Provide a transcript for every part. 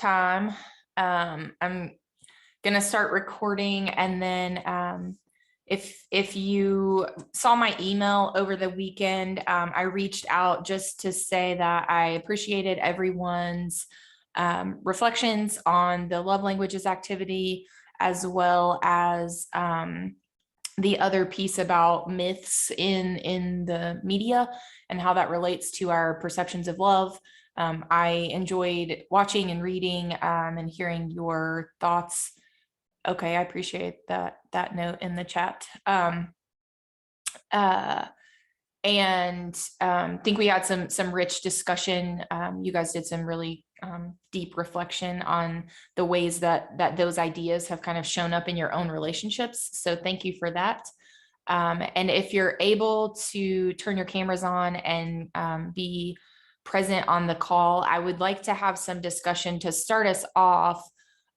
time. I'm gonna start recording, and then if you saw my email over the weekend, I reached out just to say that I appreciated everyone's reflections on the love languages activity, as well as the other piece about myths in the media and how that relates to our perceptions of love. I enjoyed watching and reading and hearing your thoughts. Okay, I appreciate that note in the chat. And think we had some rich discussion. You guys did some really deep reflection on the ways that those ideas have kind of shown up in your own relationships. So thank you for that. And if you're able to turn your cameras on and be present on the call, I would like to have some discussion to start us off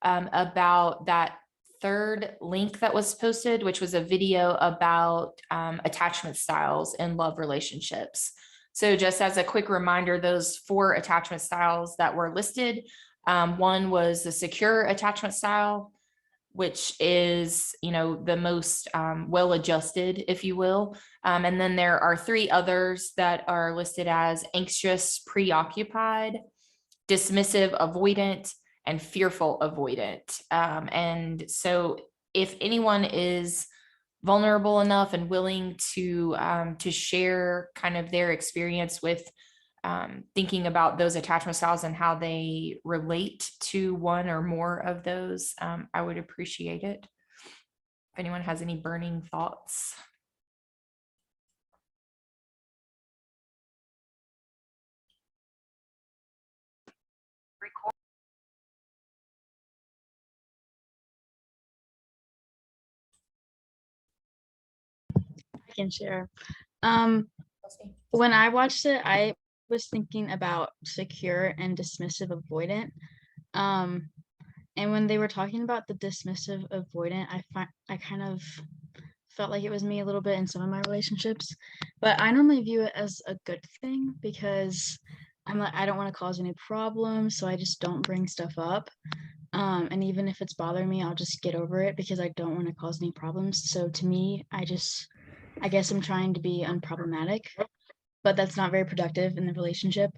about that third link that was posted, which was a video about attachment styles in love relationships. So just as a quick reminder, those 4 attachment styles that were listed, one was the secure attachment style, which is, the most well-adjusted, if you will. And then there are 3 others that are listed as anxious, preoccupied, dismissive, avoidant, and fearful, avoidant. And so if anyone is vulnerable enough and willing to share kind of their experience with thinking about those attachment styles and how they relate to one or more of those, I would appreciate it. If anyone has any burning thoughts. I can share. When I watched it, I was thinking about secure and dismissive avoidant. And when they were talking about the dismissive avoidant, I kind of felt like it was me a little bit in some of my relationships, but I normally view it as a good thing because I'm like, I don't want to cause any problems, so I just don't bring stuff up. And even if it's bothering me, I'll just get over it because I don't want to cause any problems. So to me, I guess I'm trying to be unproblematic, but that's not very productive in the relationship.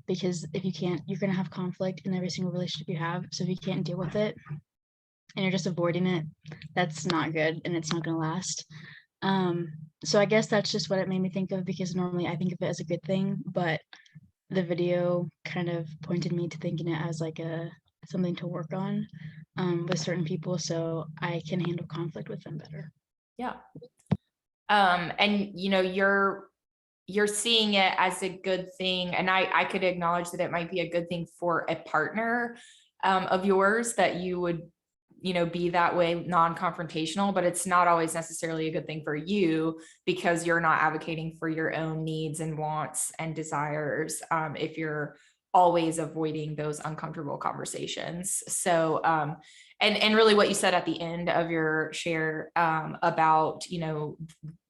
Because if you can't, you're going to have conflict in every single relationship you have. So if you can't deal with it and you're just avoiding it, that's not good and it's not going to last. So I guess that's just what it made me think of, because normally I think of it as a good thing, but the video kind of pointed me to thinking it as like something to work on with certain people, so I can handle conflict with them better. Yeah. And you're seeing it as a good thing, and I could acknowledge that it might be a good thing for a partner of yours, that you would be that way, non-confrontational, but it's not always necessarily a good thing for you because you're not advocating for your own needs and wants and desires if you're always avoiding those uncomfortable conversations. So and really what you said at the end of your share about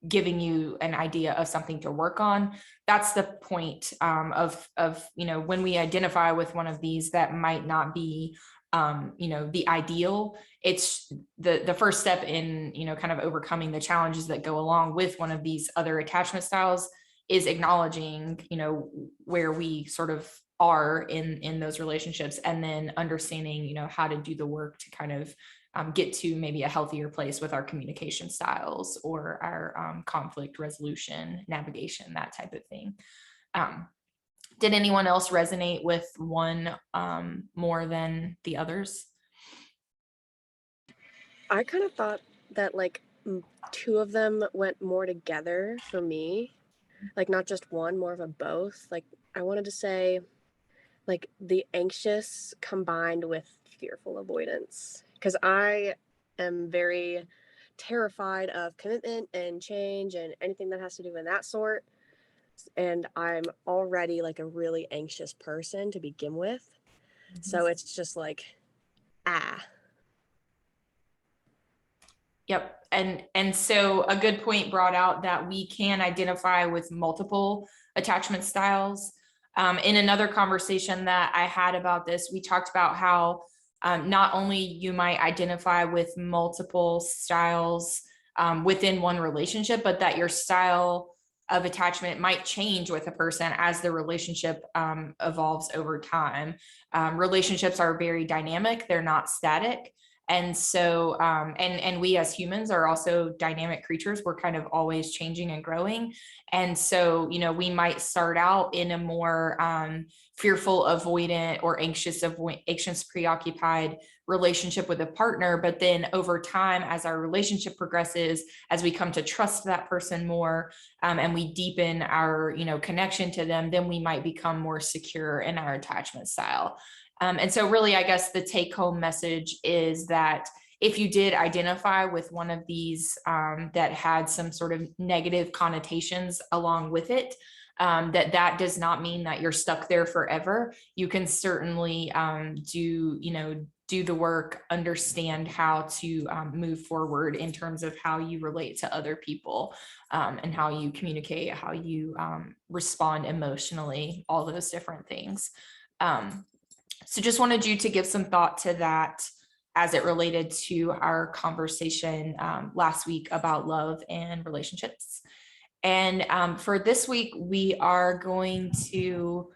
giving you an idea of something to work on, that's the point of when we identify with one of these that might not be the ideal. It's the first step in kind of overcoming the challenges that go along with one of these other attachment styles is acknowledging where we sort of are in those relationships, and then understanding how to do the work to kind of get to maybe a healthier place with our communication styles or our conflict resolution, navigation, that type of thing. Did anyone else resonate with one more than the others? I kind of thought that like 2 of them went more together for me, like not just one, more of a both. Like I wanted to say like the anxious combined with fearful avoidance, because I am very terrified of commitment and change and anything that has to do with that sort. And I'm already like a really anxious person to begin with. Mm-hmm. So it's just like, Yep. And so a good point brought out that we can identify with multiple attachment styles. In another conversation that I had about this, we talked about how not only you might identify with multiple styles within one relationship, but that your style of attachment might change with a person as the relationship evolves over time. Relationships are very dynamic, they're not static. And so, and we as humans are also dynamic creatures. We're kind of always changing and growing. And so, you know, we might start out in a more fearful, avoidant, or anxious, preoccupied relationship with a partner. But then over time, as our relationship progresses, as we come to trust that person more, and we deepen our, you know, connection to them, then we might become more secure in our attachment style. And so really, I guess the take home message is that if you did identify with one of these that had some sort of negative connotations along with it, that does not mean that you're stuck there forever. You can certainly do the work, understand how to move forward in terms of how you relate to other people, and how you communicate, how you respond emotionally, all those different things. So just wanted you to give some thought to that as it related to our conversation last week about love and relationships. And for this week, we are going to,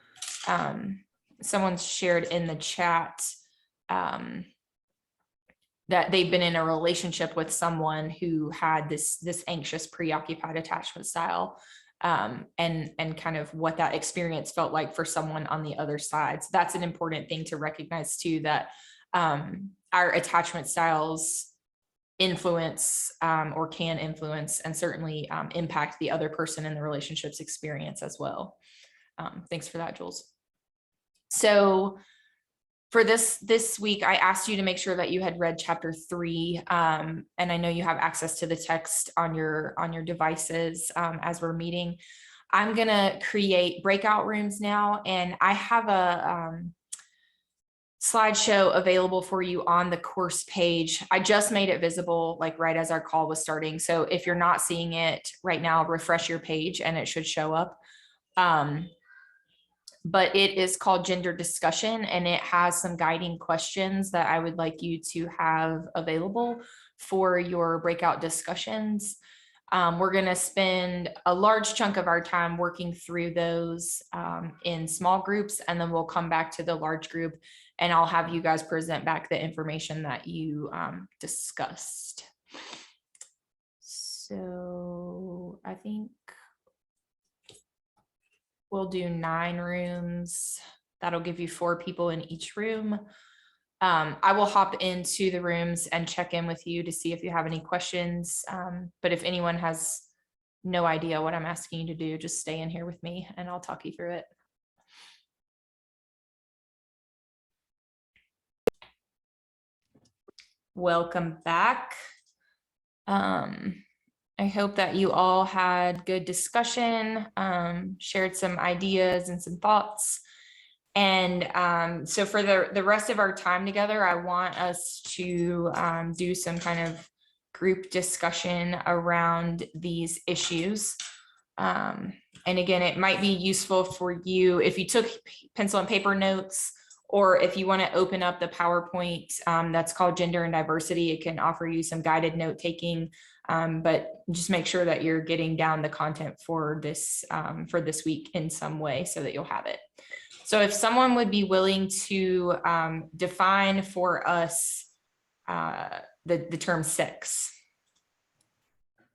someone shared in the chat that they've been in a relationship with someone who had this anxious, preoccupied attachment style. And kind of what that experience felt like for someone on the other side. So that's an important thing to recognize too, that our attachment styles influence or can influence and certainly impact the other person in the relationship's experience as well. Thanks for that, Jules. So for this week, I asked you to make sure that you had read chapter 3, and I know you have access to the text on your devices as we're meeting. I'm gonna create breakout rooms now, and I have a slideshow available for you on the course page. I just made it visible like right as our call was starting. So if you're not seeing it right now, refresh your page and it should show up. But it is called Gender Discussion, and it has some guiding questions that I would like you to have available for your breakout discussions. We're going to spend a large chunk of our time working through those in small groups, and then we'll come back to the large group and I'll have you guys present back the information that you discussed. So I think we'll do 9 rooms. That'll give you 4 people in each room. I will hop into the rooms and check in with you to see if you have any questions. But if anyone has no idea what I'm asking you to do, just stay in here with me and I'll talk you through it. Welcome back. I hope that you all had good discussion, shared some ideas and some thoughts. And so for the rest of our time together, I want us to do some kind of group discussion around these issues. And again, it might be useful for you if you took pencil and paper notes, or if you want to open up the PowerPoint that's called Gender and Diversity, it can offer you some guided note taking. But just make sure that you're getting down the content for this week in some way so that you'll have it. So if someone would be willing to define for us the term sex.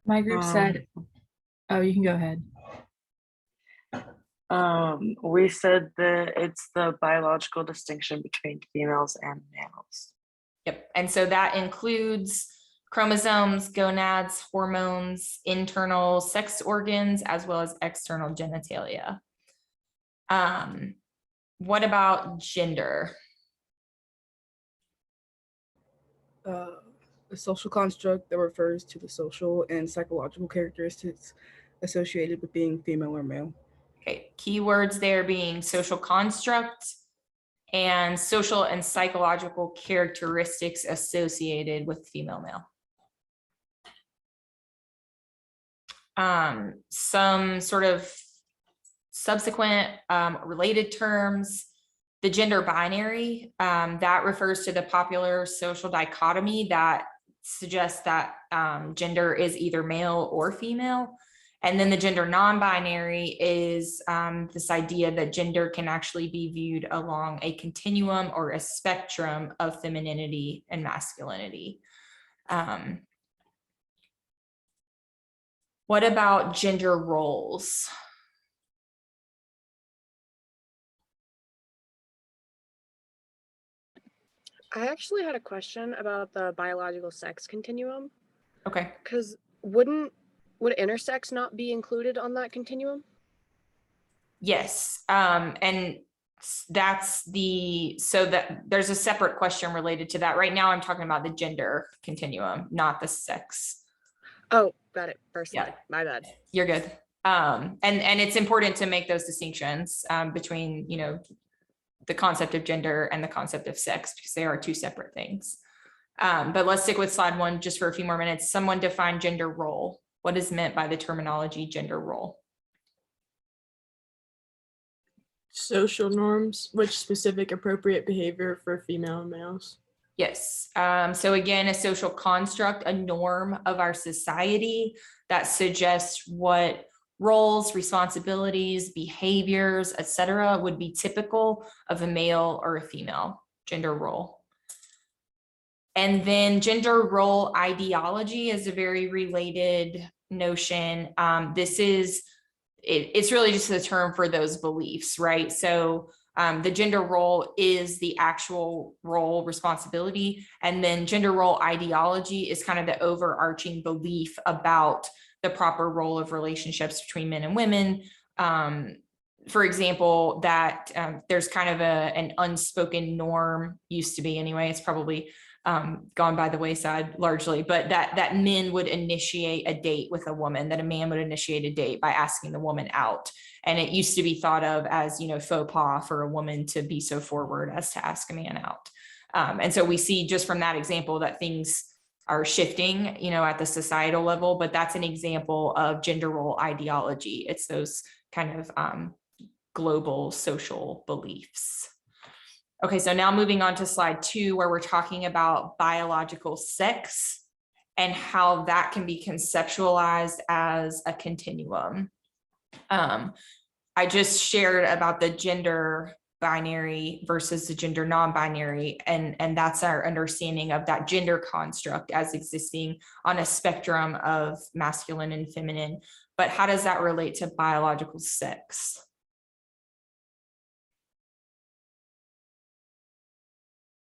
My group said, oh, you can go ahead. We said that it's the biological distinction between females and males. Yep. And so that includes chromosomes, gonads, hormones, internal sex organs, as well as external genitalia. What about gender? A social construct that refers to the social and psychological characteristics associated with being female or male. Okay, keywords there being social construct and social and psychological characteristics associated with female male. Some sort of subsequent related terms, the gender binary, that refers to the popular social dichotomy that suggests that gender is either male or female. And then the gender non-binary is this idea that gender can actually be viewed along a continuum or a spectrum of femininity and masculinity. What about gender roles? I actually had a question about the biological sex continuum, Okay. because would intersex not be included on that continuum? Yes, and that's so that there's a separate question related to that. Right now, I'm talking about the gender continuum, not the sex. Oh, got it. First Yeah. slide. My bad. You're good. And it's important to make those distinctions between, you know, the concept of gender and the concept of sex, because they are two separate things. But let's stick with slide 1 just for a few more minutes. Someone define gender role. What is meant by the terminology gender role? Social norms, which specific appropriate behavior for female and males. Yes. So again, a social construct, a norm of our society that suggests what roles, responsibilities, behaviors, etc., would be typical of a male or a female gender role. And then gender role ideology is a very related notion. It's really just a term for those beliefs, right? So the gender role is the actual role responsibility, and then gender role ideology is kind of the overarching belief about the proper role of relationships between men and women. For example, that there's kind of an unspoken norm, used to be anyway, it's probably gone by the wayside largely, but that men would initiate a date with a woman, that a man would initiate a date by asking the woman out. And it used to be thought of as, you know, faux pas for a woman to be so forward as to ask a man out. And so we see just from that example that things are shifting, you know, at the societal level, but that's an example of gender role ideology. It's those kind of global social beliefs. Okay, so now moving on to slide 2, where we're talking about biological sex and how that can be conceptualized as a continuum. I just shared about the gender binary versus the gender non-binary, and that's our understanding of that gender construct as existing on a spectrum of masculine and feminine. But how does that relate to biological sex?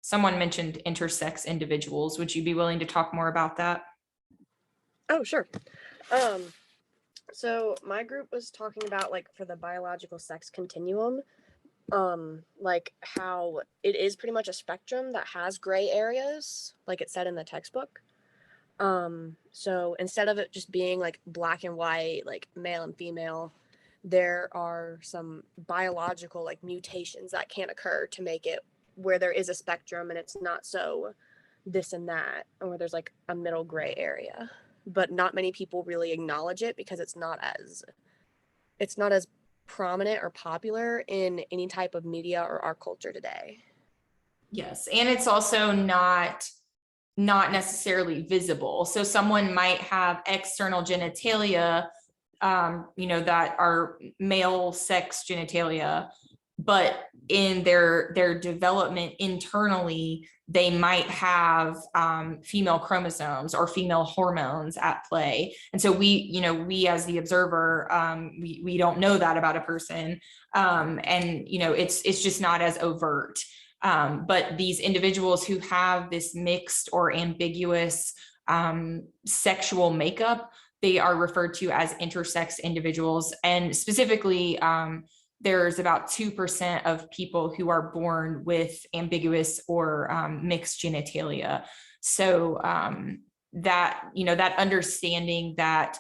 Someone mentioned intersex individuals. Would you be willing to talk more about that? Oh, sure. So my group was talking about, like, for the biological sex continuum, like how it is pretty much a spectrum that has gray areas, like it said in the textbook. So instead of it just being like black and white, like male and female, there are some biological like mutations that can occur to make it where there is a spectrum and it's not so this and that, or there's like a middle gray area, but not many people really acknowledge it because it's not as prominent or popular in any type of media or our culture today. Yes, and it's also not necessarily visible. So someone might have external genitalia, you know, that are male sex genitalia, but in their development internally, they might have female chromosomes or female hormones at play. And so we as the observer, we don't know that about a person. And, you know, it's just not as overt. But these individuals who have this mixed or ambiguous sexual makeup, they are referred to as intersex individuals. And specifically, there's about 2% of people who are born with ambiguous or mixed genitalia. So that, you know, that understanding that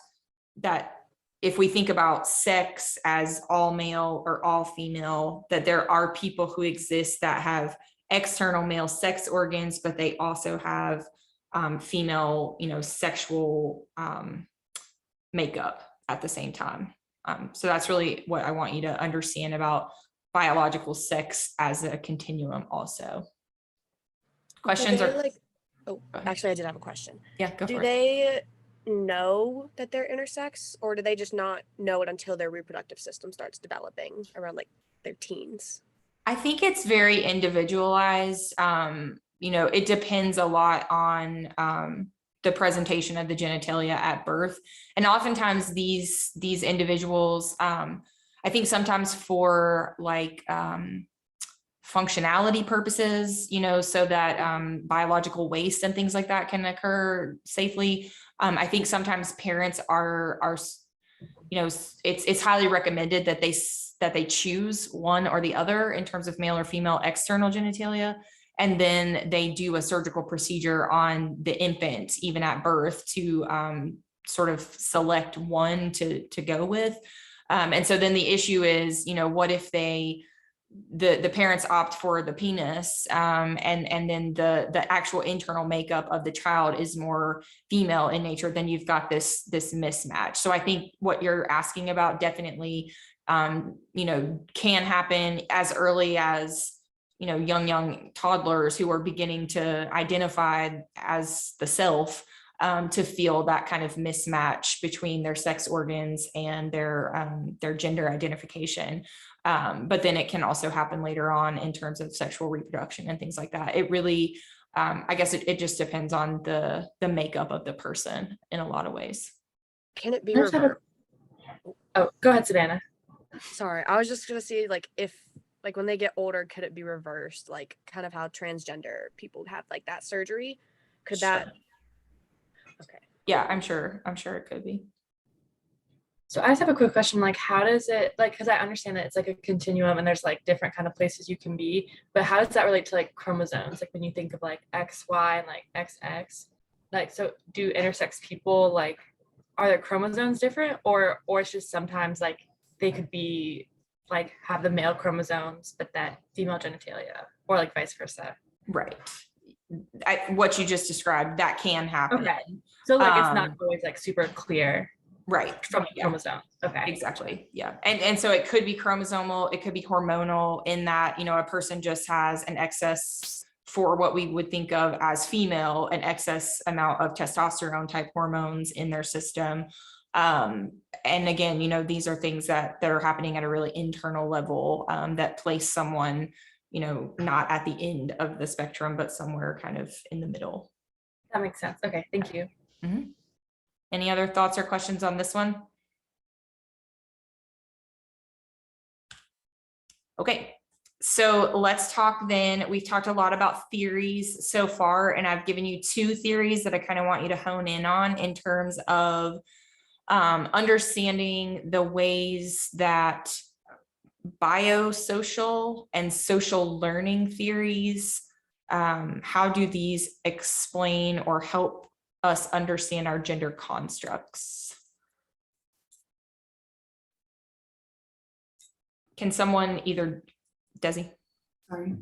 if we think about sex as all male or all female, that there are people who exist that have external male sex organs, but they also have female, you know, sexual makeup at the same time. So that's really what I want you to understand about biological sex as a continuum also. Questions Do they, or like, oh, Go ahead. actually, I did have a question. Yeah, go Do for it. they know that they're intersex, or do they just not know it until their reproductive system starts developing around like their teens? I think it's very individualized. It depends a lot on the presentation of the genitalia at birth. And oftentimes these individuals, I think sometimes for like functionality purposes, so that biological waste and things like that can occur safely. I think sometimes parents are it's highly recommended that they choose one or the other in terms of male or female external genitalia. And then they do a surgical procedure on the infant, even at birth, to sort of select one to go with. And so then the issue is, what if the parents opt for the penis, and then the actual internal makeup of the child is more female in nature, then you've got this mismatch. So I think what you're asking about definitely can happen as early as young toddlers who are beginning to identify as the self, to feel that kind of mismatch between their sex organs and their gender identification. But then it can also happen later on in terms of sexual reproduction and things like that. It really, I guess it just depends on the makeup of the person in a lot of ways. Can it be I just have a- reversed? Oh, go ahead, Savannah. Sorry, I was just gonna see like if like when they get older, could it be reversed? Like kind of how transgender people have like that surgery. Could that? Sure. Okay. Yeah, I'm sure it could be. So I just have a quick question, like how does it, like, because I understand that it's like a continuum and there's like different kind of places you can be, but how does that relate to like chromosomes? Like when you think of like XY and like XX, like, so do intersex people, like, are their chromosomes different, or it's just sometimes like they could be like have the male chromosomes but that female genitalia, or like vice versa? Right. What you just described, that can happen. Okay. So like it's not Um, always like super clear Right. from the Yeah. chromosomes. Okay. Exactly. Yeah. And so it could be chromosomal, it could be hormonal, in that, a person just has an excess, for what we would think of as female, an excess amount of testosterone type hormones in their system. And again, these are things that are happening at a really internal level, that place someone, not at the end of the spectrum, but somewhere kind of in the middle. That makes sense. Okay. Thank you. Mhm. Any other thoughts or questions on this one? Okay, so let's talk then. We've talked a lot about theories so far, and I've given you 2 theories that I kind of want you to hone in on in terms of understanding the ways that biosocial and social learning theories, how do these explain or help us understand our gender constructs? Can someone either, Desi? Sorry.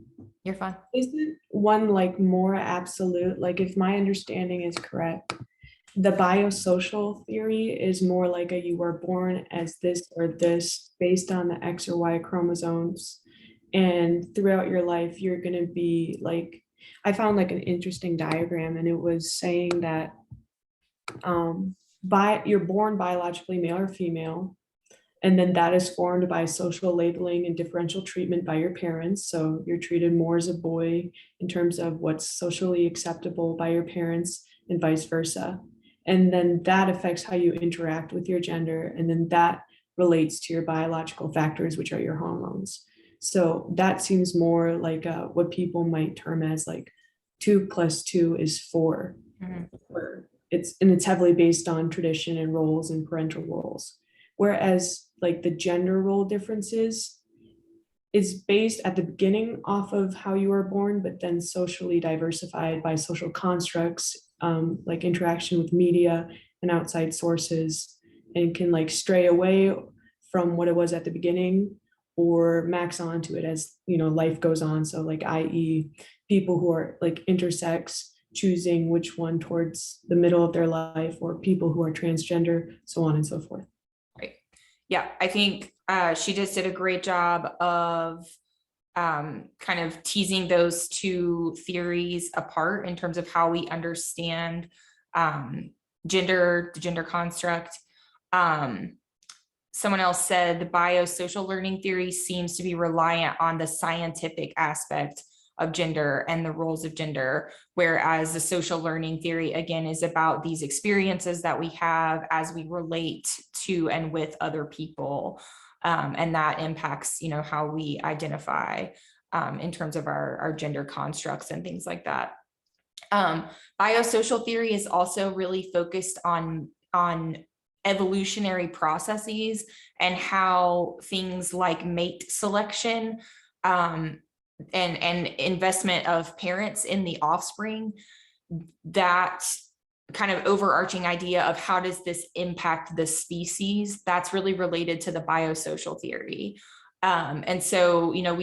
You're fine. Isn't one like more absolute? Like if my understanding is correct, the biosocial theory is more like you were born as this or this based on the X or Y chromosomes. And throughout your life, you're going to be like, I found like an interesting diagram, and it was saying that you're born biologically male or female, and then that is formed by social labeling and differential treatment by your parents. So you're treated more as a boy in terms of what's socially acceptable by your parents, and vice versa. And then that affects how you interact with your gender. And then that relates to your biological factors, which are your hormones. So that seems more like what people might term as like 2 + 2 is 4. Where it's heavily based on tradition and roles and parental roles. Whereas like the gender role differences is based at the beginning off of how you were born, but then socially diversified by social constructs, like interaction with media and outside sources, and can like stray away from what it was at the beginning or max onto it as life goes on. So like, i.e., people who are like intersex choosing which one towards the middle of their life, or people who are transgender, so on and so forth. Right. Yeah, I think she just did a great job of kind of teasing those two theories apart in terms of how we understand gender, the gender construct. Someone else said the biosocial learning theory seems to be reliant on the scientific aspect of gender and the roles of gender, whereas the social learning theory, again, is about these experiences that we have as we relate to and with other people. And that impacts, you know, how we identify in terms of our gender constructs and things like that. Biosocial theory is also really focused on evolutionary processes and how things like mate selection and investment of parents in the offspring, that kind of overarching idea of how does this impact the species, that's really related to the biosocial theory. And so, you know,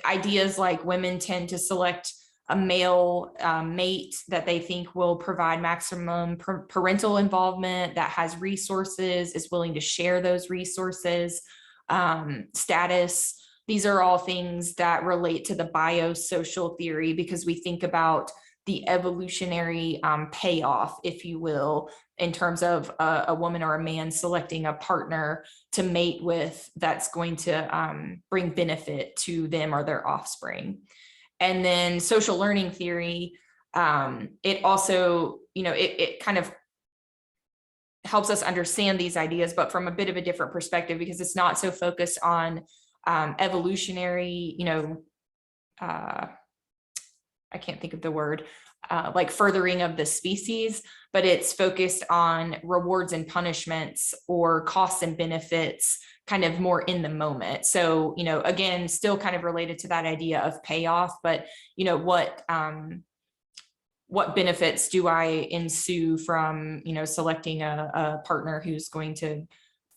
ideas like women tend to select a male mate that they think will provide maximum parental involvement, that has resources, is willing to share those resources, status. These are all things that relate to the biosocial theory, because we think about the evolutionary payoff, if you will, in terms of a woman or a man selecting a partner to mate with that's going to bring benefit to them or their offspring. And then social learning theory, it also, you know, it kind of helps us understand these ideas, but from a bit of a different perspective, because it's not so focused on evolutionary, you know, I can't think of the word, like furthering of the species, but it's focused on rewards and punishments or costs and benefits, kind of more in the moment. So, you know, again, still kind of related to that idea of payoff, but, you know, what benefits do I ensue from, you know, selecting a partner who's going to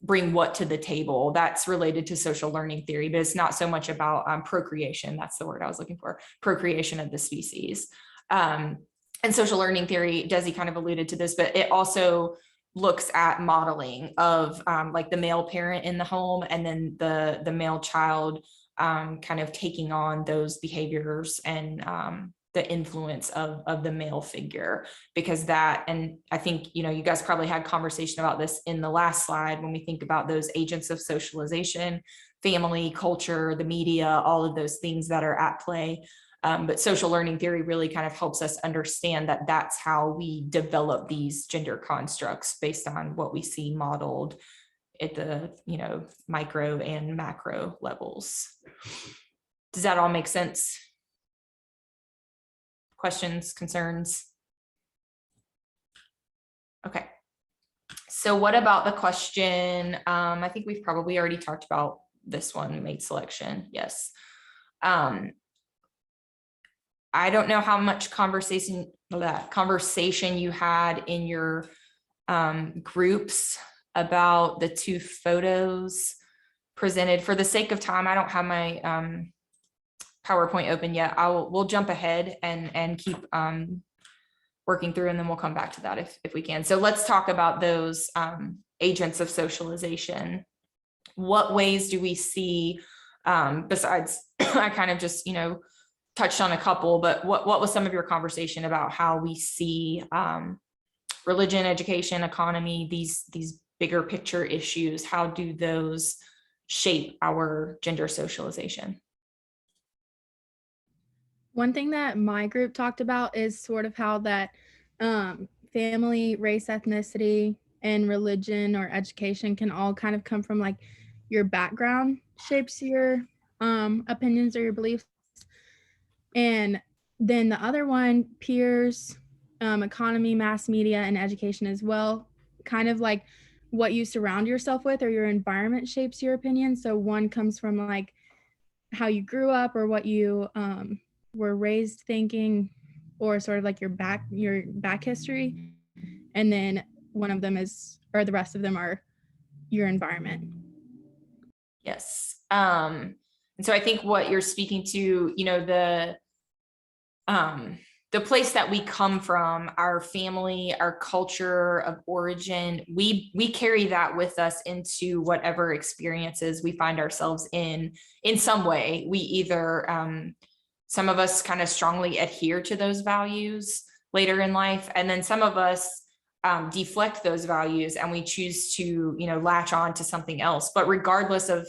bring what to the table? That's related to social learning theory, but it's not so much about procreation. That's the word I was looking for, procreation of the species. And social learning theory, Desi kind of alluded to this, but it also looks at modeling of like the male parent in the home, and then the male child kind of taking on those behaviors and the influence of the male figure, because that, and I think, you know, you guys probably had conversation about this in the last slide, when we think about those agents of socialization, family, culture, the media, all of those things that are at play. But social learning theory really kind of helps us understand that that's how we develop these gender constructs, based on what we see modeled at the, you know, micro and macro levels. Does that all make sense? Questions, concerns? Okay. So what about the question? I think we've probably already talked about this one, mate selection. Yes. I don't know how much conversation you had in your groups about the two photos presented. For the sake of time, I don't have my PowerPoint open yet. We'll jump ahead and keep working through, and then we'll come back to that if we can. So let's talk about those agents of socialization. What ways do we see, besides, I kind of just, you know, touched on a couple, but what was some of your conversation about how we see religion, education, economy, these bigger picture issues? How do those shape our gender socialization? One thing that my group talked about is sort of how that family, race, ethnicity, and religion or education can all kind of come from like your background shapes your opinions or your beliefs. And then the other one, peers, economy, mass media, and education as well, kind of like what you surround yourself with or your environment shapes your opinion. So one comes from like how you grew up or what you were raised thinking, or sort of like your back history. And then one of them is, or the rest of them are your environment. Yes. And so I think what you're speaking to, you know, the the place that we come from, our family, our culture of origin, we carry that with us into whatever experiences we find ourselves in some way. We either, some of us kind of strongly adhere to those values later in life, and then some of us deflect those values and we choose to, latch on to something else. But regardless of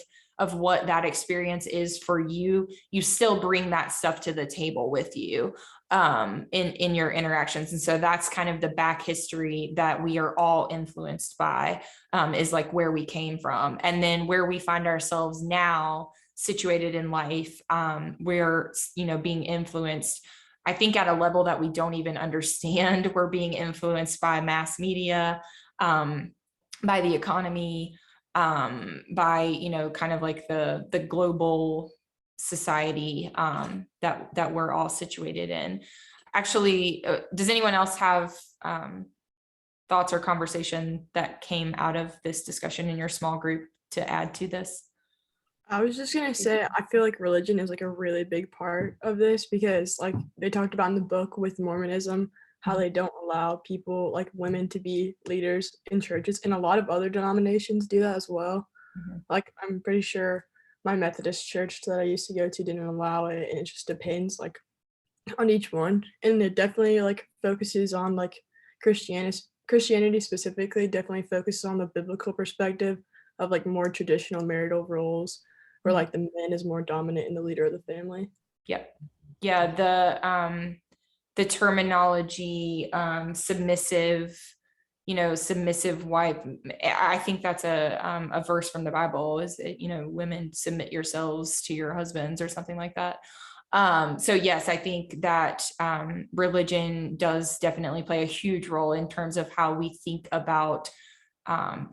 what that experience is for you, you still bring that stuff to the table with you in your interactions. And so that's kind of the back history that we are all influenced by, is like where we came from, and then where we find ourselves now situated in life. We're, being influenced, I think, at a level that we don't even understand. We're being influenced by mass media, by the economy, by, kind of like the global society that we're all situated in. Actually, does anyone else have thoughts or conversation that came out of this discussion in your small group to add to this? I was just gonna say, I feel like religion is like a really big part of this, because like they talked about in the book with Mormonism, how they don't allow people like women to be leaders in churches, and a lot of other denominations do that as well. Like I'm pretty sure my Methodist church that I used to go to didn't allow it, and it just depends like on each one. And it definitely like focuses on like Christianity specifically definitely focuses on the biblical perspective of like more traditional marital roles, where like the man is more dominant and the leader of the family. Yep. Yeah, the terminology, submissive, submissive wife, I think that's a verse from the Bible, is that, women, submit yourselves to your husbands or something like that. So yes, I think that religion does definitely play a huge role in terms of how we think about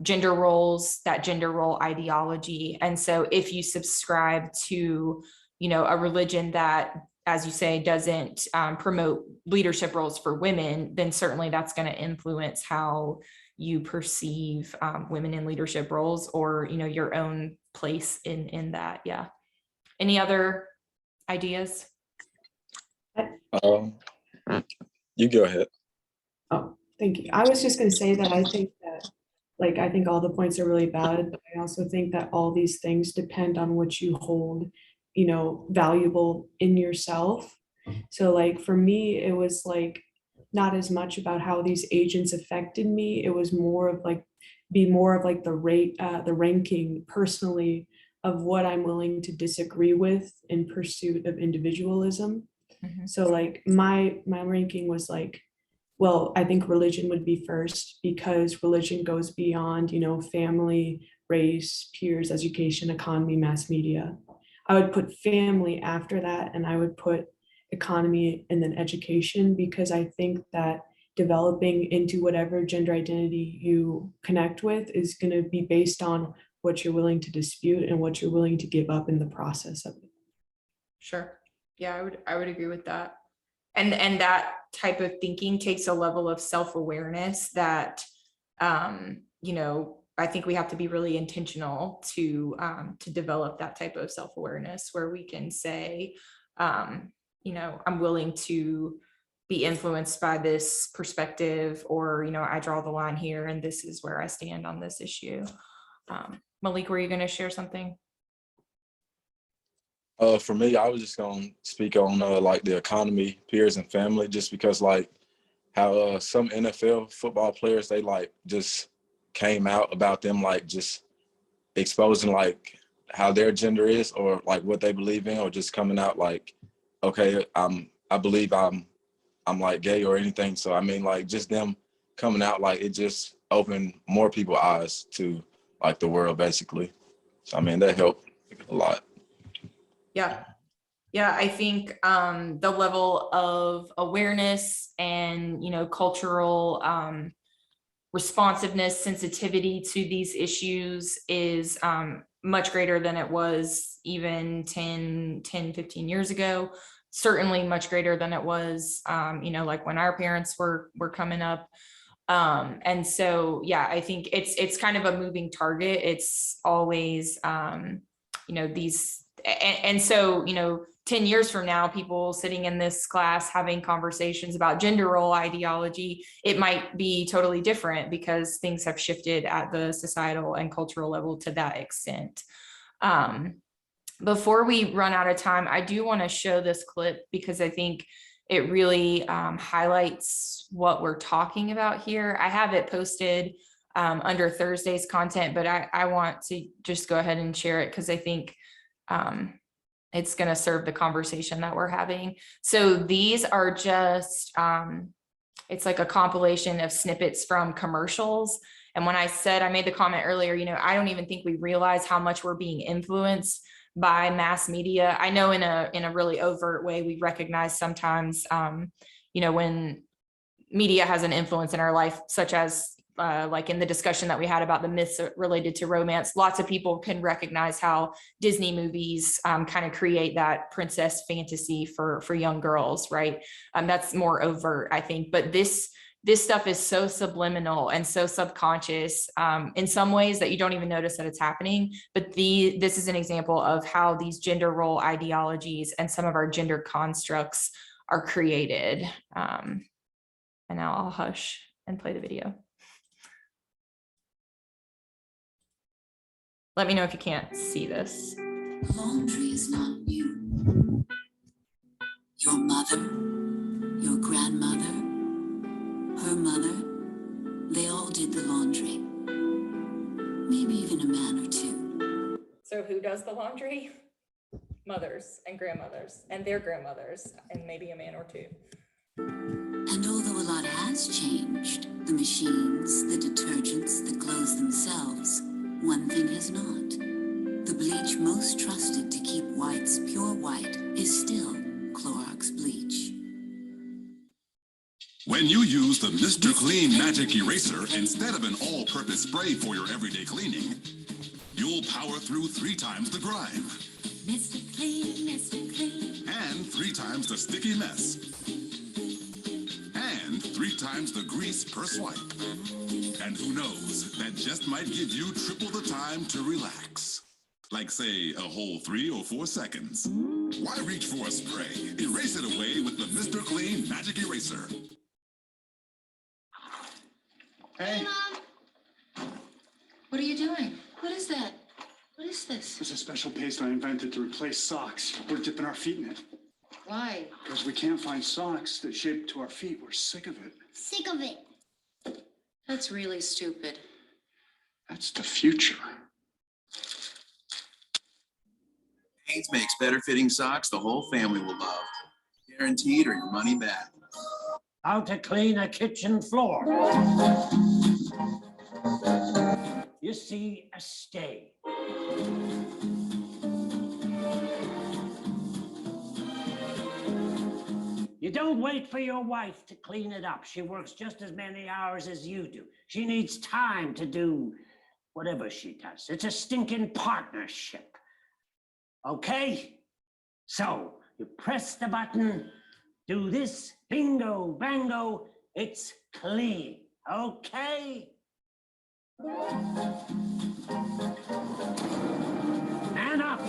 gender roles, that gender role ideology. And so if you subscribe to, a religion that, as you say, doesn't promote leadership roles for women, then certainly that's going to influence how you perceive women in leadership roles, or, your own place in that. Yeah. Any other ideas? You go ahead. Oh, thank you. I was just going to say that I think that, I think all the points are really valid, but I also think that all these things depend on what you hold, valuable in yourself. So like for me, it was like not as much about how these agents affected me. It was more of like the ranking personally of what I'm willing to disagree with in pursuit of individualism. So like my ranking was like, well, I think religion would be first, because religion goes beyond, family, race, peers, education, economy, mass media. I would put family after that, and I would put economy and then education, because I think that developing into whatever gender identity you connect with is going to be based on what you're willing to dispute and what you're willing to give up in the process of it. Sure. Yeah, I would agree with that. And that type of thinking takes a level of self-awareness that, I think we have to be really intentional to develop that type of self-awareness, where we can say, I'm willing to be influenced by this perspective, or, I draw the line here and this is where I stand on this issue. Malik, were you going to share something? For me, I was just gonna speak on like the economy, peers, and family, just because like how some NFL football players, they like just came out about them like just exposing like how their gender is, or like what they believe in, or just coming out like, okay, I believe I'm like gay or anything. So I mean, like just them coming out, like it just opened more people's eyes to like the world basically. So I mean, that helped a lot. Yeah, I think the level of awareness and, cultural responsiveness, sensitivity to these issues is much greater than it was even 10, 15 years ago. Certainly much greater than it was, like when our parents were coming up. And so, yeah, I think it's kind of a moving target. It's always, these, and so, 10 years from now, people sitting in this class having conversations about gender role ideology, it might be totally different because things have shifted at the societal and cultural level to that extent. Before we run out of time, I do want to show this clip because I think it really highlights what we're talking about here. I have it posted under Thursday's content, but I want to just go ahead and share it because I think it's going to serve the conversation that we're having. So these are just, it's like a compilation of snippets from commercials. And when I made the comment earlier, you know, I don't even think we realize how much we're being influenced by mass media. I know in a really overt way, we recognize sometimes, you know, when media has an influence in our life, such as like in the discussion that we had about the myths related to romance, lots of people can recognize how Disney movies kind of create that princess fantasy for young girls, right? That's more overt, I think. But this stuff is so subliminal and so subconscious in some ways that you don't even notice that it's happening. But this is an example of how these gender role ideologies and some of our gender constructs are created. And now I'll hush and play the video. Let me know if you can't see this. Laundry is not new. Your mother, your grandmother, her mother, they all did the laundry. Maybe even a man or two. So who does the laundry? Mothers and grandmothers and their grandmothers and maybe a man or two. And although a lot has changed, the machines, the detergents, the clothes themselves, one thing has not. The bleach most trusted to keep whites pure white is still Clorox bleach. When you use the Mr. Clean Magic Eraser instead of an all-purpose spray for your everyday cleaning, you'll power through 3 times the grime. Mr. Clean, Mr. Clean. And 3 times the sticky mess. And 3 times the grease per swipe. And who knows, that just might give you triple the time to relax. Like, say, a whole 3 or 4 seconds. Why reach for a spray? Erase it away with the Mr. Clean Magic Eraser. Hey, Mom. What are you doing? What is that? What is this? It's a special paste I invented to replace socks. We're dipping our feet in it. Why? Because we can't find socks that shape to our feet. We're sick of it. Sick of it. That's really stupid. That's the future. Hanes makes better fitting socks the whole family will love. Guaranteed or your money back. How to clean a kitchen floor. You see a stain. You don't wait for your wife to clean it up. She works just as many hours as you do. She needs time to do whatever she does. It's a stinking partnership. Okay? So you press the button, do this, bingo, bango, it's clean. Okay? Man up.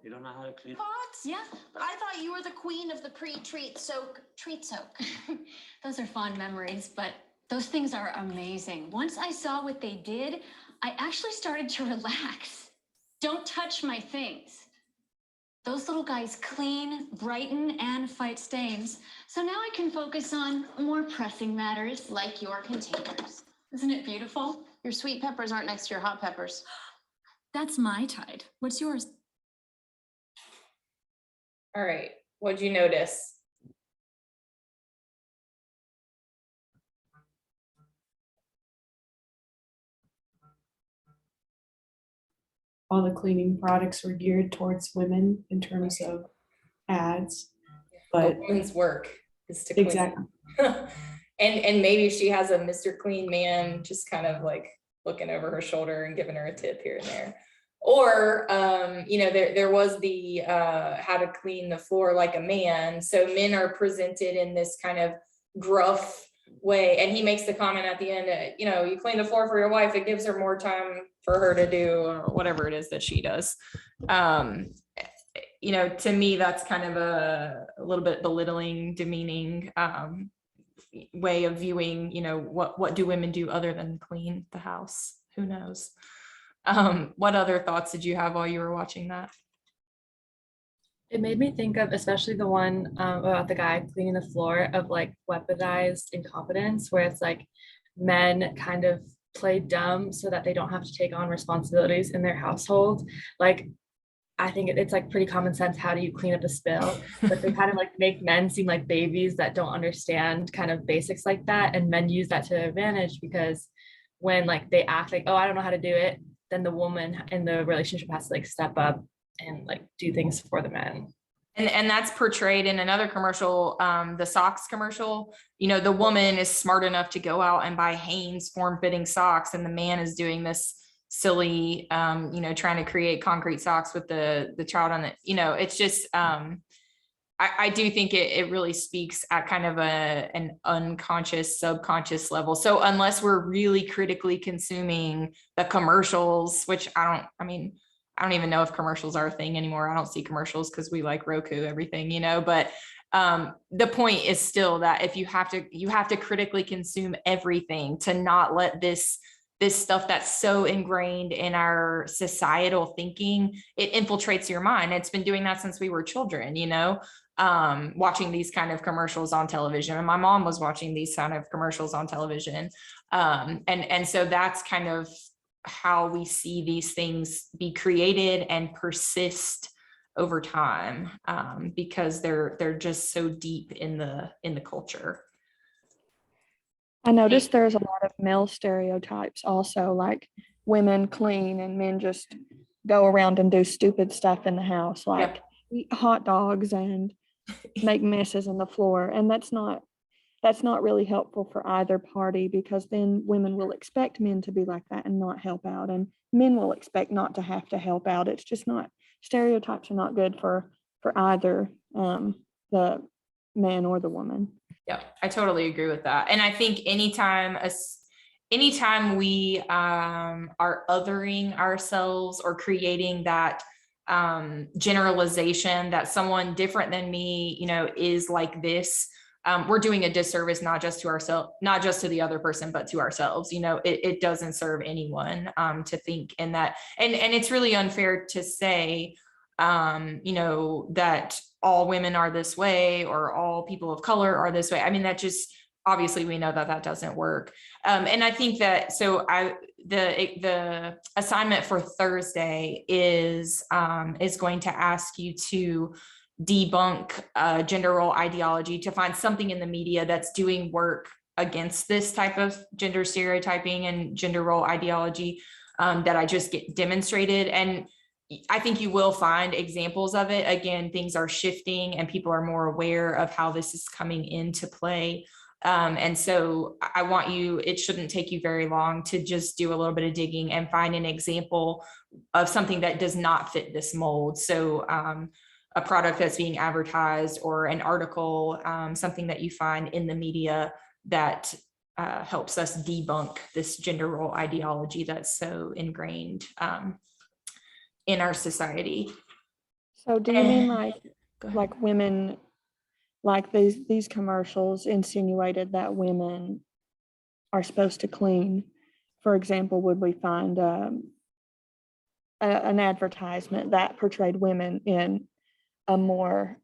You don't know how to clean? Pots? Yeah, but I thought you were the queen of the pre-treat soak, treat soak. Those are fond memories, but those things are amazing. Once I saw what they did, I actually started to relax. Don't touch my things. Those little guys clean, brighten, and fight stains. So now I can focus on more pressing matters. Like your containers. Isn't it beautiful? Your sweet peppers aren't next to your hot peppers. That's my Tide. What's yours? All right, what'd you notice? All the cleaning products were geared towards women in terms of ads, but women's work is to clean. Exactly. and maybe she has a Mr. Clean man just kind of like looking over her shoulder and giving her a tip here and there. Or, you know, there was the how to clean the floor like a man. So men are presented in this kind of gruff, way. And he makes the comment at the end, you know, you clean the floor for your wife, it gives her more time for her to do whatever it is that she does. You know, to me, that's kind of a little bit belittling, demeaning way of viewing, you know, what do women do other than clean the house? Who knows? What other thoughts did you have while you were watching that? It made me think of, especially the one about the guy cleaning the floor, of like weaponized incompetence, where it's like men kind of play dumb so that they don't have to take on responsibilities in their household. Like, I think it's like pretty common sense. How do you clean up a spill? But they kind of like make men seem like babies that don't understand kind of basics like that. And men use that to their advantage, because when like they act like, oh, I don't know how to do it, then the woman in the relationship has to like step up and like do things for the men. And that's portrayed in another commercial, the socks commercial. You know, the woman is smart enough to go out and buy Hanes form-fitting socks, and the man is doing this silly, you know, trying to create concrete socks with the child on it. You know, it's just, I do think it really speaks at kind of an unconscious, subconscious level. So unless we're really critically consuming the commercials, which I don't even know if commercials are a thing anymore. I don't see commercials because we like Roku, everything, you know, but the point is still that if you have to critically consume everything to not let this stuff that's so ingrained in our societal thinking, it infiltrates your mind. It's been doing that since we were children, you know, watching these kind of commercials on television. And my mom was watching these kind of commercials on television. And so that's kind of how we see these things be created and persist over time, because they're just so deep in the culture. I noticed there's a lot of male stereotypes also, like women clean and men just go around and do stupid stuff in the house, like eat hot dogs and make messes on the floor. And that's not really helpful for either party, because then women will expect men to be like that and not help out, and men will expect not to have to help out. It's just not, stereotypes are not good for either the man or the woman. Yeah, I totally agree with that. And I think anytime we are othering ourselves or creating that generalization that someone different than me, you know, is like this, we're doing a disservice, not just to ourselves, not just to the other person, but to ourselves. You know, it doesn't serve anyone to think in that. And it's really unfair to say, you know, that all women are this way or all people of color are this way. I mean, that just, obviously we know that doesn't work. And I think that, so the assignment for Thursday is going to ask you to debunk gender role ideology, to find something in the media that's doing work against this type of gender stereotyping and gender role ideology that I just get demonstrated. And I think you will find examples of it. Again, things are shifting and people are more aware of how this is coming into play. And so I want you, it shouldn't take you very long to just do a little bit of digging and find an example of something that does not fit this mold. So a product that's being advertised or an article, something that you find in the media that helps us debunk this gender role ideology that's so ingrained in our society. So do you mean like women, like these commercials insinuated that women are supposed to clean? For example, would we find an advertisement that portrayed women in a more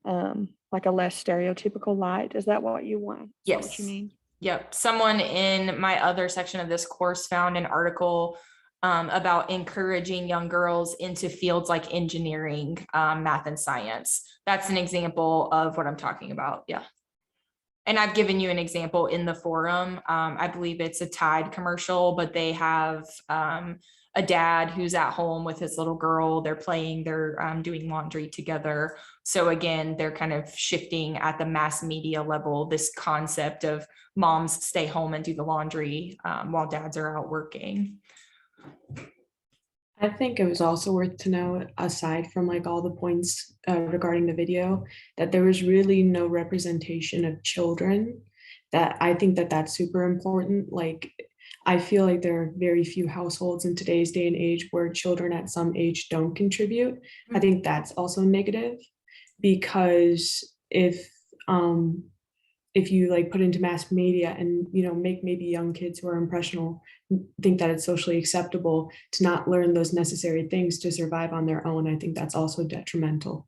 like a less stereotypical light? Is that what you want? Yes. What you mean? Yep. Someone in my other section of this course found an article about encouraging young girls into fields like engineering, math and science. That's an example of what I'm talking about. Yeah. And I've given you an example in the forum. I believe it's a Tide commercial, but they have a dad who's at home with his little girl. They're playing, they're doing laundry together. So again, they're kind of shifting at the mass media level, this concept of moms stay home and do the laundry while dads are out working. I think it was also worth to know, aside from like all the points regarding the video, that there was really no representation of children that I think that that's super important. Like, I feel like there are very few households in today's day and age where children at some age don't contribute. I think that's also negative, because if you like put into mass media and make maybe young kids who are impressionable think that it's socially acceptable to not learn those necessary things to survive on their own, I think that's also detrimental.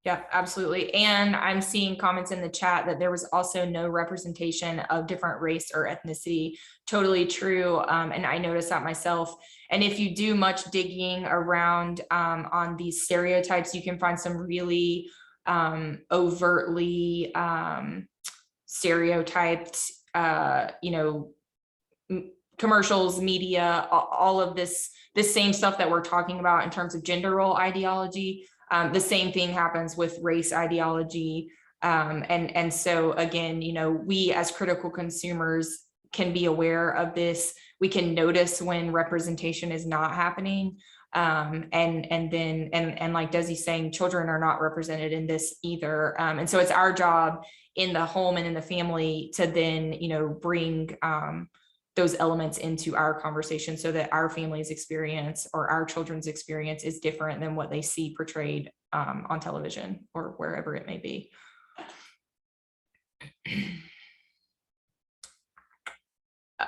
Yeah, absolutely. And I'm seeing comments in the chat that there was also no representation of different race or ethnicity. Totally true. And I noticed that myself. And if you do much digging around on these stereotypes, you can find some really overtly stereotyped, commercials, media, all of this same stuff that we're talking about in terms of gender role ideology. The same thing happens with race ideology. And so again, we as critical consumers can be aware of this. We can notice when representation is not happening. And like Desi's saying, children are not represented in this either. And so it's our job in the home and in the family to then, bring those elements into our conversation so that our family's experience or our children's experience is different than what they see portrayed on television or wherever it may be.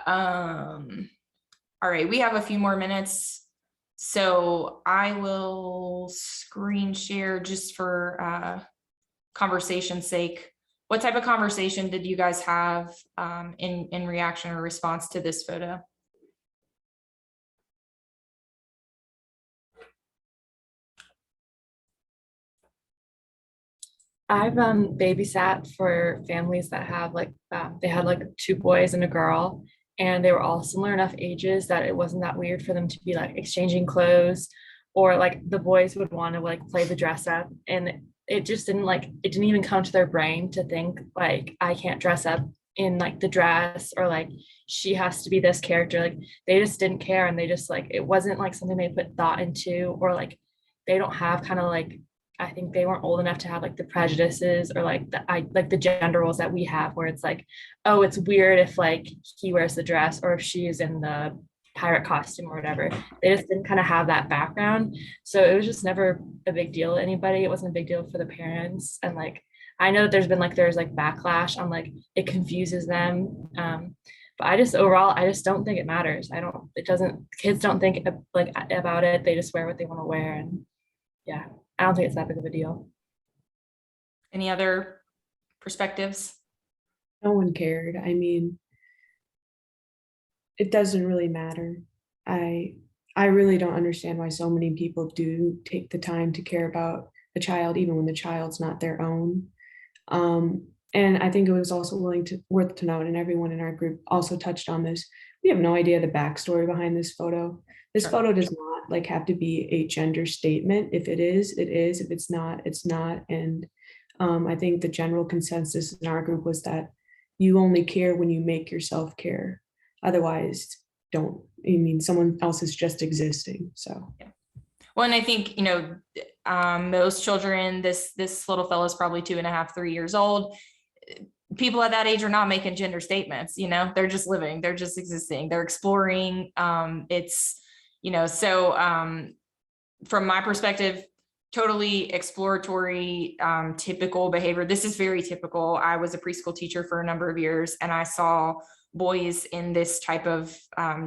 All right, we have a few more minutes. So I will screen share just for conversation's sake. What type of conversation did you guys have in reaction or response to this photo? I've babysat for families that have they had like 2 boys and a girl, and they were all similar enough ages that it wasn't that weird for them to be like exchanging clothes, or like the boys would want to like play the dress up, and it just didn't even come to their brain to think like I can't dress up in like the dress, or like she has to be this character. Like they just didn't care, and they just like it wasn't like something they put thought into, or like they don't have kind of like, I think they weren't old enough to have like the prejudices or like the gender roles that we have, where it's like, oh, it's weird if like he wears the dress or if she is in the pirate costume or whatever. They just didn't kind of have that background. So it was just never a big deal to anybody. It wasn't a big deal for the parents. And like, I know that there's backlash on like, it confuses them. But I just don't think it matters. Kids don't think like about it. They just wear what they want to wear. And yeah, I don't think it's that big of a deal. Any other perspectives? No one cared. I mean, it doesn't really matter. I really don't understand why so many people do take the time to care about a child, even when the child's not their own. And I think it was also worth to note, and everyone in our group also touched on this, we have no idea the backstory behind this photo. This photo does not like have to be a gender statement. If it is, it is. If it's not, it's not. And I think the general consensus in our group was that you only care when you make yourself care. Otherwise, don't. I mean, someone else is just existing. So. Yeah. Well, and I think, most children, this little fellow is probably 2.5, 3 years old. People at that age are not making gender statements, they're just living, they're just existing, they're exploring. From my perspective, totally exploratory, typical behavior. This is very typical. I was a preschool teacher for a number of years, and I saw boys in this type of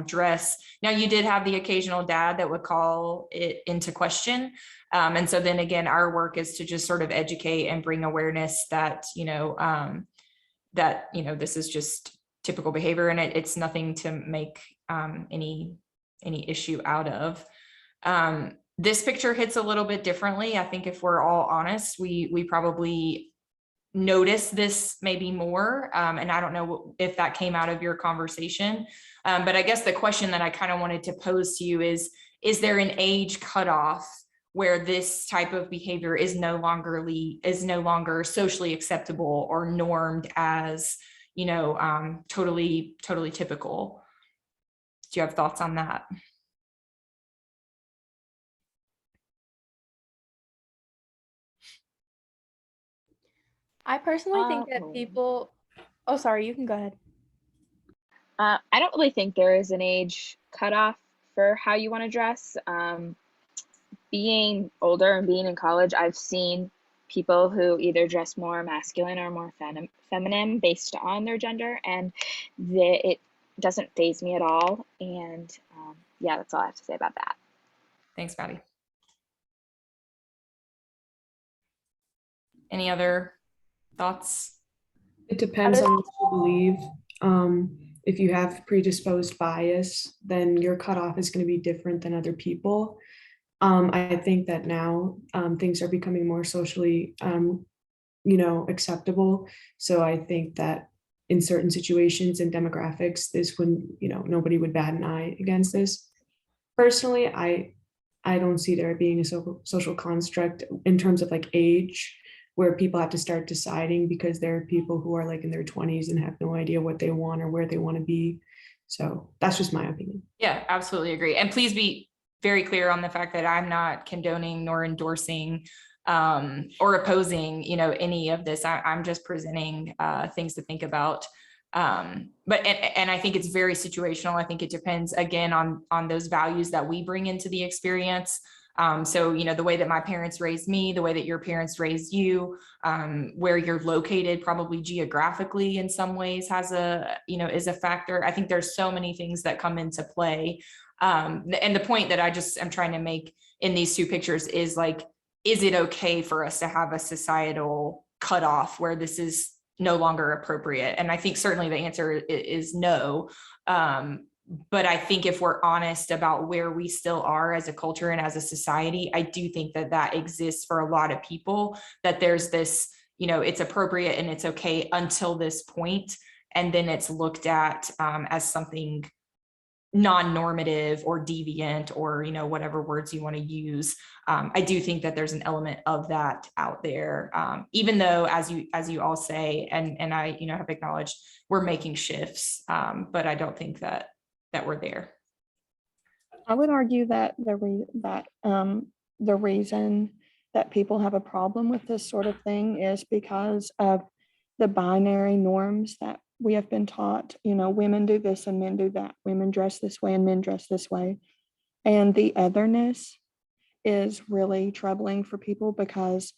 dress. Now, you did have the occasional dad that would call it into question. And so then again, our work is to just sort of educate and bring awareness that, this is just typical behavior, and it's nothing to make any issue out of. This picture hits a little bit differently. I think if we're all honest, we probably notice this maybe more. And I don't know if that came out of your conversation, but I guess the question that I kind of wanted to pose to you is there an age cutoff where this type of behavior is no longer socially acceptable or normed as, totally typical? Do you have thoughts on that? I personally think that people Oh, sorry, you can go ahead. I don't really think there is an age cutoff for how you want to dress. Being older and being in college, I've seen people who either dress more masculine or more feminine based on their gender, and it doesn't faze me at all. And yeah, that's all I have to say about that. Thanks, Maddie. Any other thoughts? It depends on what you believe. If you have predisposed bias, then your cutoff is going to be different than other people. I think that now things are becoming more socially, acceptable. So I think that in certain situations and demographics, this wouldn't, nobody would bat an eye against this. Personally, I don't see there being a social construct in terms of like age, where people have to start deciding, because there are people who are like in their 20s and have no idea what they want or where they want to be. So that's just my opinion. Yeah, absolutely agree. And please be very clear on the fact that I'm not condoning nor endorsing or opposing, any of this. I'm just presenting things to think about. But I think it's very situational. I think it depends again on those values that we bring into the experience. So, the way that my parents raised me, the way that your parents raised you, where you're located probably geographically in some ways is a factor. I think there's so many things that come into play. And the point that I'm trying to make in these two pictures is like, is it okay for us to have a societal cutoff where this is no longer appropriate? And I think certainly the answer is no. But I think if we're honest about where we still are as a culture and as a society, I do think that exists for a lot of people, that there's this, it's appropriate and it's okay until this point, and then it's looked at as something non-normative or deviant or, whatever words you want to use. I do think that there's an element of that out there, even though, as you all say, and I, have acknowledged, we're making shifts, but I don't think that we're there. I would argue that the reason that people have a problem with this sort of thing is because of the binary norms that we have been taught. Women do this and men do that. Women dress this way and men dress this way. And the otherness is really troubling for people because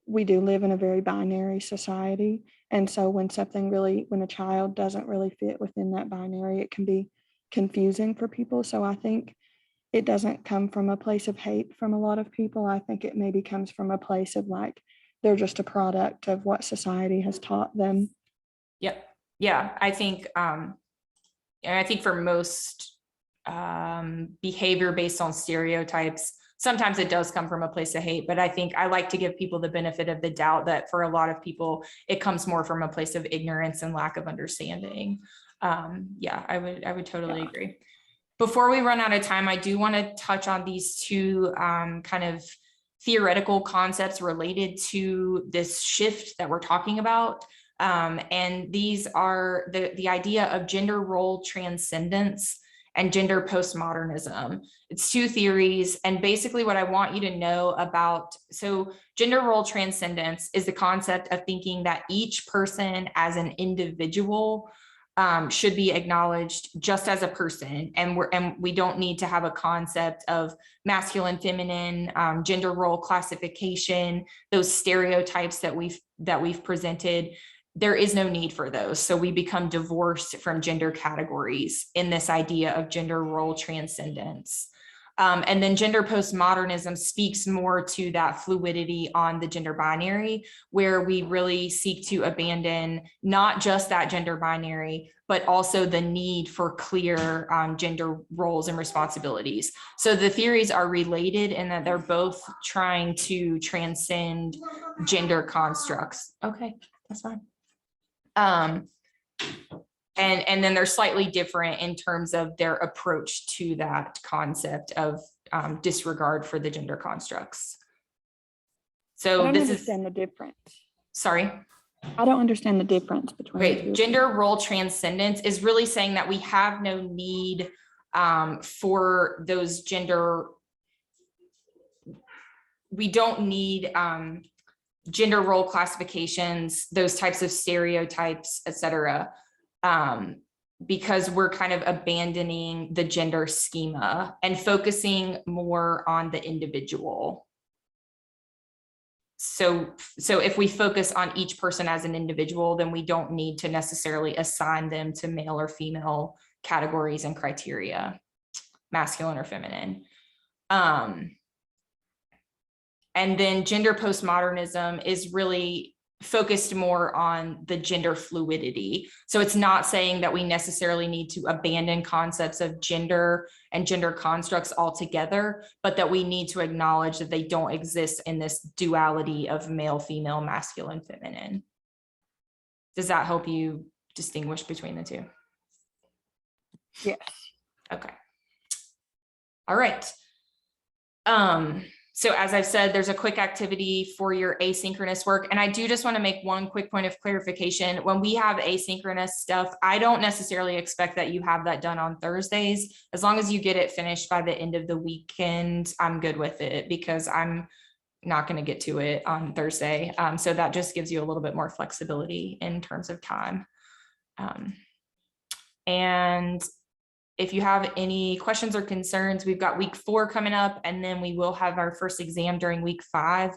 we do live in a very binary society. And so when a child doesn't really fit within that binary, it can be confusing for people. So I think it doesn't come from a place of hate from a lot of people. I think it maybe comes from a place of like, they're just a product of what society has taught them. Yep. Yeah. I think for most behavior based on stereotypes, sometimes it does come from a place of hate, but I think I like to give people the benefit of the doubt that for a lot of people, it comes more from a place of ignorance and lack of understanding. Yeah, I would totally agree. Before we run out of time, I do want to touch on these two kind of theoretical concepts related to this shift that we're talking about. And these are the idea of gender role transcendence and gender postmodernism. It's two theories. And basically what I want you to know about, so gender role transcendence is the concept of thinking that each person as an individual should be acknowledged just as a person, and we don't need to have a concept of masculine, feminine, gender role classification, those stereotypes that we've presented. There is no need for those. So we become divorced from gender categories in this idea of gender role transcendence. And then gender postmodernism speaks more to that fluidity on the gender binary, where we really seek to abandon not just that gender binary, but also the need for clear gender roles and responsibilities. So the theories are related in that they're both trying to transcend gender constructs. Okay, that's fine. And then they're slightly different in terms of their approach to that concept of disregard for the gender constructs. So I don't understand the difference. Sorry? I don't understand the difference between the two. Gender role transcendence is really saying that we have no need for those gender, we don't need gender role classifications, those types of stereotypes, etc. Because we're kind of abandoning the gender schema and focusing more on the individual. So if we focus on each person as an individual, then we don't need to necessarily assign them to male or female categories and criteria, masculine or feminine. And then gender postmodernism is really focused more on the gender fluidity. So it's not saying that we necessarily need to abandon concepts of gender and gender constructs altogether, but that we need to acknowledge that they don't exist in this duality of male, female, masculine, feminine. Does that help you distinguish between the two? Yes. Okay. All right. So as I've said, there's a quick activity for your asynchronous work. And I do just want to make one quick point of clarification. When we have asynchronous stuff, I don't necessarily expect that you have that done on Thursdays. As long as you get it finished by the end of the weekend, I'm good with it because I'm not going to get to it on Thursday. So that just gives you a little bit more flexibility in terms of time. And if you have any questions or concerns, we've got week 4 coming up, and then we will have our first exam during week 5.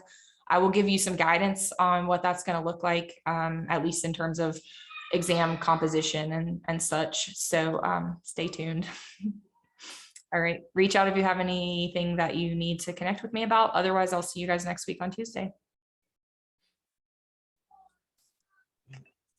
I will give you some guidance on what that's going to look like, at least in terms of exam composition and such. So stay tuned. All right, reach out if you have anything that you need to connect with me about. Otherwise, I'll see you guys next week on Tuesday.